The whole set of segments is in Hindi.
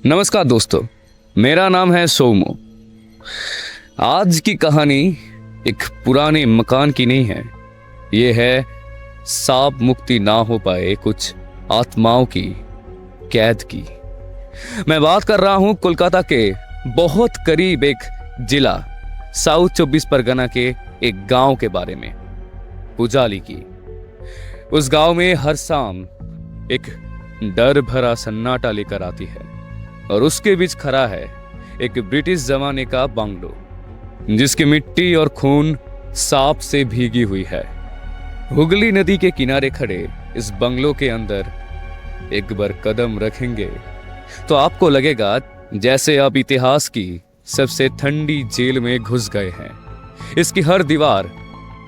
नमस्कार दोस्तों, मेरा नाम है सोमो। आज की कहानी एक पुराने मकान की नहीं है। ये है सांप मुक्ति ना हो पाए कुछ आत्माओं की कैद की। मैं बात कर रहा हूं कोलकाता के बहुत करीब एक जिला साउथ 24 परगना के एक गांव के बारे में, पुजाली की। उस गांव में हर शाम एक डर भरा सन्नाटा लेकर आती है और उसके बीच खड़ा है एक ब्रिटिश जमाने का बंगलो, जिसकी मिट्टी और खून सांप से भीगी हुई है। हुगली नदी के किनारे खड़े इस बंगलो के अंदर एक बार कदम रखेंगे तो आपको लगेगा जैसे आप इतिहास की सबसे ठंडी जेल में घुस गए हैं। इसकी हर दीवार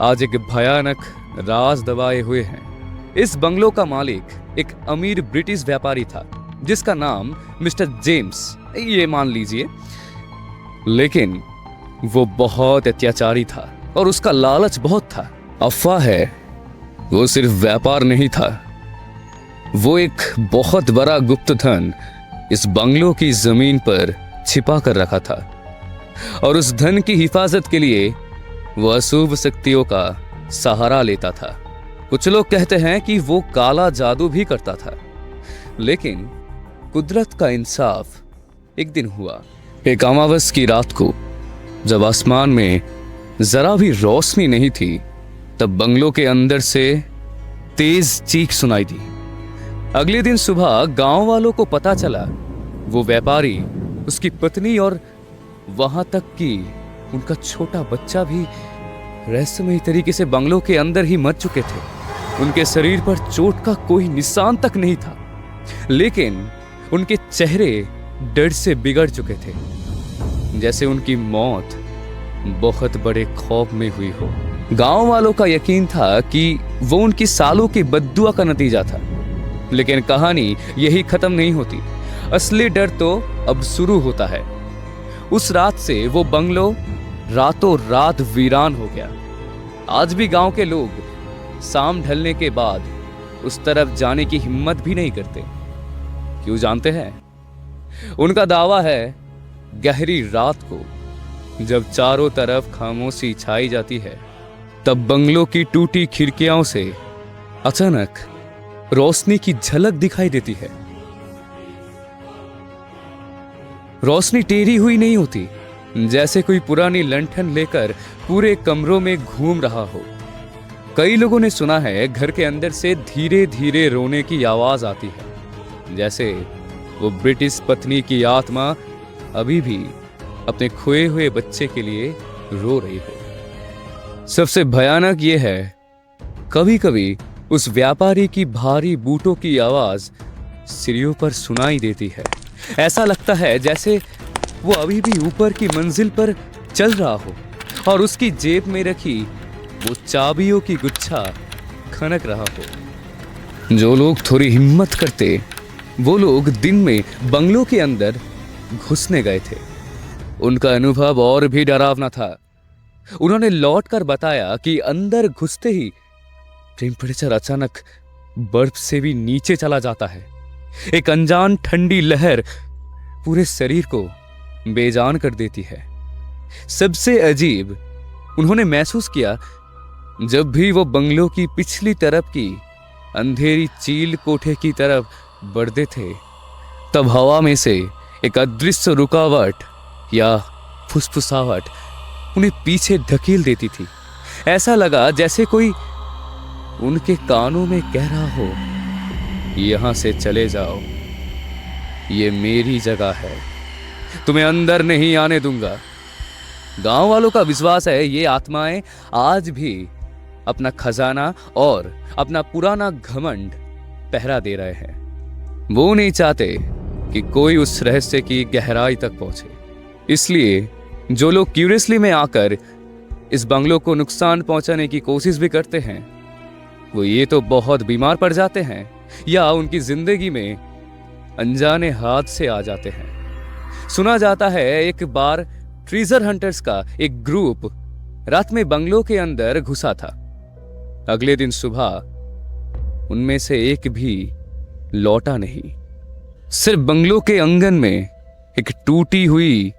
आज एक भयानक राज दबाए हुए हैं। इस बंगलो का मालिक एक अमीर ब्रिटिश व्यापारी था जिसका नाम मिस्टर जेम्स, ये मान लीजिए। लेकिन वो बहुत अत्याचारी था और उसका लालच बहुत था। अफवाह है वो सिर्फ व्यापार नहीं था, वो एक बहुत बड़ा गुप्त धन इस बंगलो की जमीन पर छिपा कर रखा था और उस धन की हिफाजत के लिए वो अशुभ शक्तियों का सहारा लेता था। कुछ लोग कहते हैं कि वो काला जादू भी करता था। लेकिन कुदरत का इंसाफ एक दिन हुआ। एक अमावस की रात को जब आसमान में जरा भी रोशनी नहीं थी, तब बंगलो के अंदर से तेज चीख सुनाई दी। अगले दिन सुबह गांव वालों को पता चला वो व्यापारी, उसकी पत्नी और वहां तक कि उनका छोटा बच्चा भी रहस्यमयी तरीके से बंगलो के अंदर ही मर चुके थे। उनके शरीर पर चोट का कोई निशान तक नहीं था, लेकिन उनके चेहरे डर से बिगड़ चुके थे, जैसे उनकी मौत बहुत बड़े खौफ में हुई हो। गांव वालों का यकीन था कि वो उनकी सालों की बद्दुआ का नतीजा था। लेकिन कहानी यही खत्म नहीं होती। असली डर तो अब शुरू होता है। उस रात से वो बंगलो रातों रात वीरान हो गया। आज भी गांव के लोग शाम ढलने के बाद उस तरफ जाने की हिम्मत भी नहीं करते। क्यों जानते हैं? उनका दावा है गहरी रात को जब चारों तरफ खामोशी छाई जाती है, तब बंगलो की टूटी खिड़कियों से अचानक रोशनी की झलक दिखाई देती है। रोशनी टेढ़ी हुई नहीं होती, जैसे कोई पुरानी लंठन लेकर पूरे कमरों में घूम रहा हो। कई लोगों ने सुना है घर के अंदर से धीरे धीरे रोने की आवाज आती है, जैसे वो ब्रिटिश पत्नी की आत्मा अभी भी अपने खोए हुए बच्चे के लिए रो रही हो। सबसे भयानक ये है, कभी कभी उस व्यापारी की भारी बूटों की आवाज सीढ़ियों पर सुनाई देती है। ऐसा लगता है जैसे वो अभी भी ऊपर की मंजिल पर चल रहा हो और उसकी जेब में रखी वो चाबियों की गुच्छा खनक रहा हो। जो लोग थोड़ी हिम्मत करते, वो लोग दिन में बंगलो के अंदर घुसने गए थे। उनका अनुभव और भी डरावना था। उन्होंने लौटकर बताया कि अंदर घुसते ही टेम्परेचर अचानक बर्फ से भी नीचे चला जाता है। एक अनजान ठंडी लहर पूरे शरीर को बेजान कर देती है। सबसे अजीब उन्होंने महसूस किया, जब भी वो बंगलो की पिछली तरफ की अंधेरी चील कोठे की तरफ बढ़ते थे, तब हवा में से एक अदृश्य रुकावट या फुसफुसाहट उन्हें पीछे धकेल देती थी। ऐसा लगा जैसे कोई उनके कानों में कह रहा हो, यहां से चले जाओ, ये मेरी जगह है, तुम्हें अंदर नहीं आने दूंगा। गांव वालों का विश्वास है ये आत्माएं आज भी अपना खजाना और अपना पुराना घमंड पहरा दे रहे हैं। वो नहीं चाहते कि कोई उस रहस्य की गहराई तक पहुंचे। इसलिए जो लोग क्यूरियसली में आकर इस बंगलो को नुकसान पहुंचाने की कोशिश भी करते हैं, वो ये तो बहुत बीमार पड़ जाते हैं या उनकी जिंदगी में अनजाने हाथ से आ जाते हैं। सुना जाता है एक बार ट्रेजर हंटर्स का एक ग्रुप रात में बंगलो के अंदर घुसा था। अगले दिन सुबह उनमें से एक भी लौटा नहीं। सिर्फ बंगलों के आंगन में एक टूटी हुई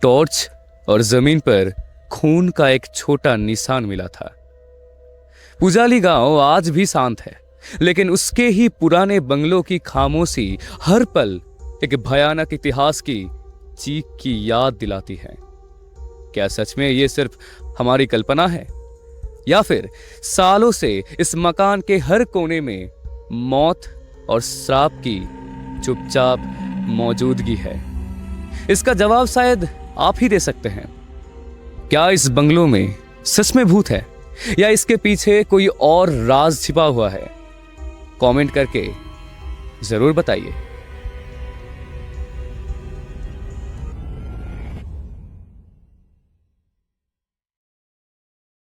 टॉर्च और जमीन पर खून का एक छोटा निशान मिला था। पुजाली गांव आज भी शांत है, लेकिन उसके ही पुराने बंगलों की खामोशी हर पल एक भयानक इतिहास की चीख की याद दिलाती है। क्या सच में ये सिर्फ हमारी कल्पना है, या फिर सालों से इस मकान के हर कोने में मौत और श्राप की चुपचाप मौजूदगी है? इसका जवाब शायद आप ही दे सकते हैं। क्या इस बंगलों में सच में भूत है, या इसके पीछे कोई और राज छिपा हुआ है? कमेंट करके जरूर बताइए।